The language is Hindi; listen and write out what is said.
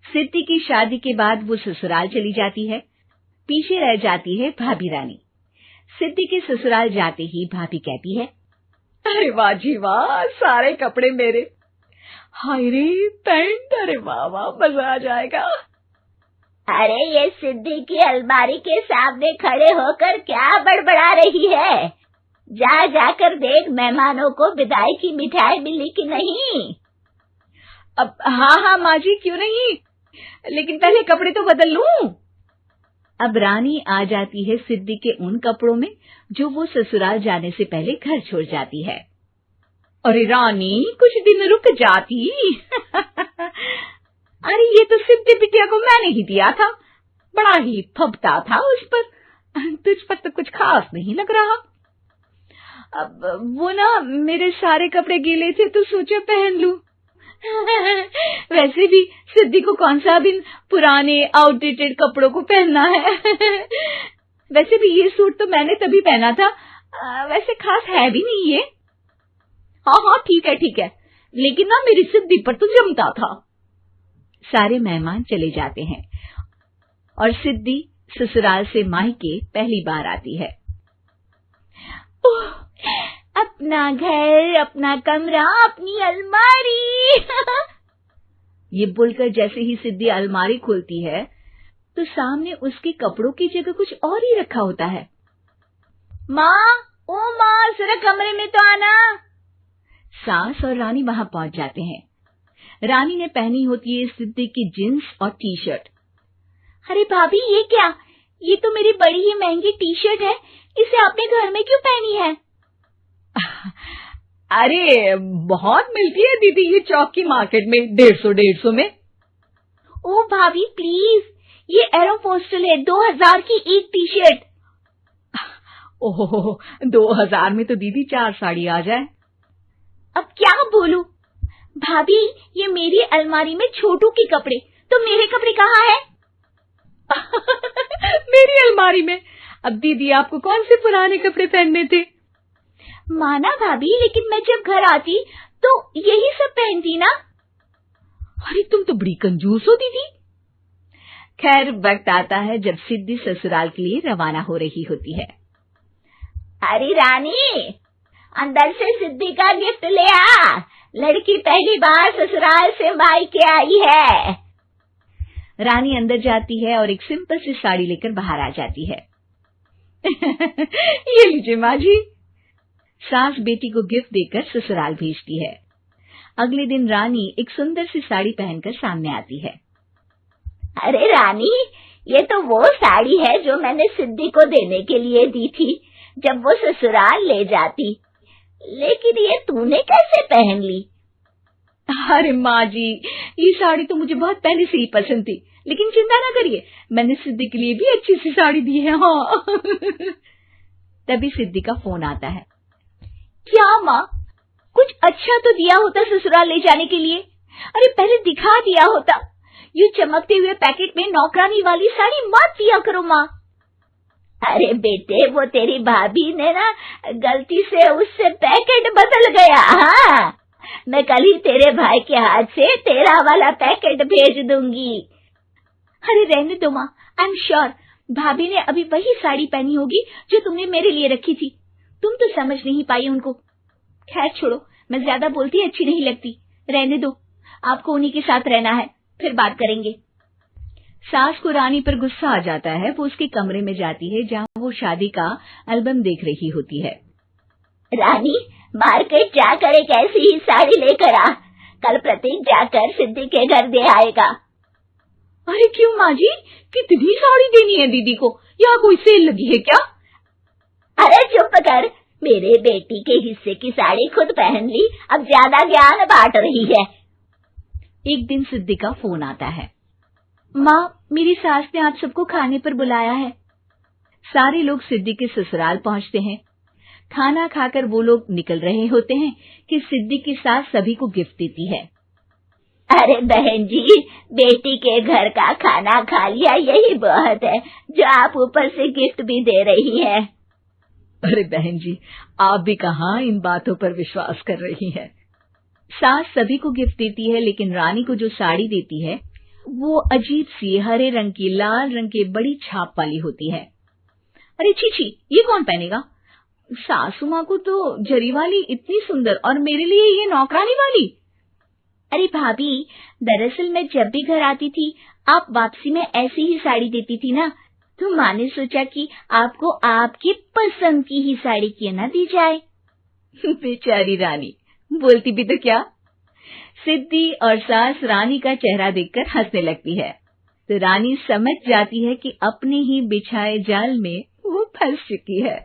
सिद्धि की शादी के बाद वो ससुराल चली जाती है। पीछे रह जाती है भाभी रानी। सिद्धि के ससुराल जाते ही भाभी कहती है, अरे वाह जी वाह, सारे कपड़े मेरे। हाय रे पैंट, अरे वाह वाह, मजा आ जाएगा। अरे ये सिद्धि की अलमारी के सामने खड़े होकर क्या बड़बड़ा रही है? जाकर देख मेहमानों को विदाई की मिठाई मिली कि नहीं। अब हाँ माँ जी, क्यों नहीं, लेकिन पहले कपड़े तो बदल लूं। अब रानी आ जाती है सिद्धि के उन कपड़ों में जो वो ससुराल जाने से पहले घर छोड़ जाती है। अरे रानी, कुछ दिन रुक जाती। अरे ये तो सिद्धि बिटिया को मैंने ही दिया था, बड़ा ही फबता था उस पर, तुझ पर तो कुछ खास नहीं लग रहा। अब वो ना मेरे सारे कपड़े गीले थे तो सोचा पहन लूं। वैसे भी सिद्धि को कौन सा दिन पुराने आउटडेटेड कपड़ों को पहनना है। वैसे भी ये सूट तो मैंने तभी पहना था, वैसे खास है भी नहीं ये। हाँ ठीक है, लेकिन ना मेरी सिद्धि पर तो जमता था। सारे मेहमान चले जाते हैं और सिद्धि ससुराल से मायके पहली बार आती है। अपना घर, अपना कमरा, अपनी अलमारी। ये बोलकर जैसे ही सिद्धि अलमारी खोलती है तो सामने उसके कपड़ों की जगह कुछ और ही रखा होता है। माँ, जरा कमरे में तो आना। सास और रानी वहां पहुंच जाते हैं। रानी ने पहनी होती है सिद्धि की जींस और टी शर्ट। अरे भाभी, ये क्या? ये तो मेरी बड़ी ही महंगी टी शर्ट है, इसे आपने घर में क्यों पहनी है? अरे बहुत मिलती है दीदी ये चौक की मार्केट में, 150 में। ओ भाभी प्लीज, ये एरोपोस्टल है, 2000 की एक टी शर्ट। ओहो, 2000 में तो दीदी 4 साड़ी आ जाए। अब क्या बोलूं? भाभी, ये मेरी अलमारी में छोटू के कपड़े, तो मेरे कपड़े कहाँ हैं? मेरी अलमारी में? अब दीदी आपको कौन से पुराने कपड़े पहनने थे? माना भाभी, लेकिन मैं जब घर आती तो यही सब पहनती ना। अरे तुम तो बड़ी कंजूस हो दीदी। खैर, वक्त आता है जब सिद्धि ससुराल के लिए रवाना हो रही होती है। अरे रानी, अंदर से सिद्धि का गिफ्ट ले आ, लड़की पहली बार ससुराल से मायके आई है। रानी अंदर जाती है और एक सिंपल सी साड़ी लेकर बाहर आ जाती है। ये लीजिए माँ जी। सास बेटी को गिफ्ट देकर ससुराल भेजती है। अगले दिन रानी एक सुंदर सी साड़ी पहनकर सामने आती है। अरे रानी, ये तो वो साड़ी है जो मैंने सिद्धि को देने के लिए दी थी जब वो ससुराल ले जाती, लेकिन ये तूने कैसे पहन ली? अरे माँ जी, ये साड़ी तो मुझे बहुत पहले से ही पसंद थी, लेकिन चिंता ना करिए, मैंने सिद्धि के लिए भी अच्छी सी साड़ी दी है। हाँ। तभी सिद्धि का फोन आता है। क्या माँ, कुछ अच्छा तो दिया होता ससुराल ले जाने के लिए। अरे पहले दिखा दिया होता। ये चमकते हुए पैकेट में नौकरानी वाली साड़ी मत दिया करो माँ। अरे बेटे, वो तेरी भाभी ने ना गलती से उससे पैकेट बदल गया। हाँ, मैं कल ही तेरे भाई के हाथ से तेरा वाला पैकेट भेज दूंगी। अरे रहने दो माँ, आई एम श्योर भाभी ने अभी वही साड़ी पहनी होगी जो तुमने मेरे लिए रखी थी। तुम तो समझ नहीं पाई उनको। खैर छोड़ो, मैं ज्यादा बोलती अच्छी नहीं लगती, रहने दो, आपको उन्हीं के साथ रहना है, फिर बात करेंगे। सास को रानी पर गुस्सा आ जाता है। वो उसके कमरे में जाती है जहाँ वो शादी का एल्बम देख रही होती है। रानी, मार्केट जाकर एक ऐसी ही साड़ी लेकर आ, कल प्रतीक जाकर सिद्धि के घर दे आएगा। अरे क्यों माँ जी, कितनी साड़ी देनी है दीदी को? यहाँ कोई सेल लगी है क्या? अरे चुप कर, मेरे बेटी के हिस्से की साड़ी खुद पहन ली, अब ज्यादा ज्ञान बांट रही है। एक दिन सिद्धि का फोन आता है। माँ, मेरी सास ने आप सबको खाने पर बुलाया है। सारे लोग सिद्धि के ससुराल पहुँचते हैं। खाना खाकर वो लोग निकल रहे होते हैं कि सिद्धि की सास सभी को गिफ्ट देती है। अरे बहन जी, बेटी के घर का खाना खा लिया, यही बहुत है जो आप ऊपर से गिफ्ट भी दे रही है। अरे बहन जी, आप भी कहाँ इन बातों पर विश्वास कर रही हैं। सास सभी को गिफ्ट देती है, लेकिन रानी को जो साड़ी देती है वो अजीब सी हरे रंग की लाल रंग के बड़ी छाप वाली होती है। अरे छी, ये कौन पहनेगा? सासू माँ को तो जरी वाली इतनी सुंदर, और मेरे लिए ये नौकरानी वाली। अरे भाभी, दरअसल मैं जब भी घर आती थी आप वापसी में ऐसी ही साड़ी देती थी ना, तो माँ ने सोचा कि आपको आपकी पसंद की ही साड़ी क्यों ना दी जाए। बेचारी रानी, बोलती भी तो क्या। सिद्धि और सास रानी का चेहरा देखकर हंसने लगती है, तो रानी समझ जाती है कि अपने ही बिछाए जाल में वो फंस चुकी है।